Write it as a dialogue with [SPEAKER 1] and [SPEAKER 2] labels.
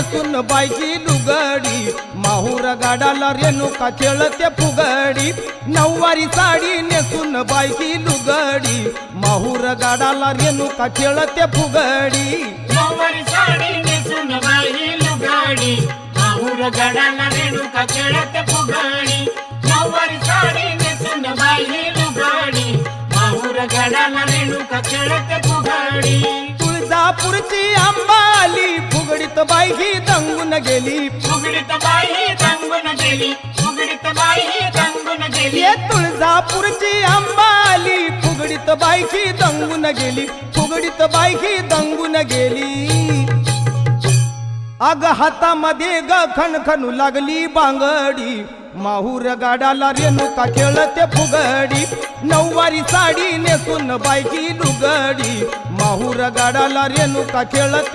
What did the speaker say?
[SPEAKER 1] नेसून बायकी लुगडी माहूर गाडाला रेणुका खेळते फुगडी नऊवारी साडी नेसून बायकी लुगडी माहूर गाडाला रेणुका खेळते फुगडी
[SPEAKER 2] नऊवारी साडी नेसून बाई लुगडी माहूर गाडाला रेणुका खेळते फुगडी नऊवारी साडी नेसून बाई लुगडी माहूर गाडाला रेणुका खेळते फुगडी
[SPEAKER 1] तुळजापूरची अंबाली फुगडीत बाई ही दंगून गेली
[SPEAKER 2] फुगडीत बाई रंगून गेली फुगडीत बाई रंगून गेली
[SPEAKER 1] ये तुळजापूरची अंबाली फुगडीत बाई ही दंगून गेली फुगडीत बाई ही दंगून गेली अग हातामध्ये ग खणखणू लागली बांगडी माहूर गाडाला रेणुका खेळते फुगडी नऊवारी साडी नेसून बायकी लुगडी माहूर गाडाला रेणुका खेळते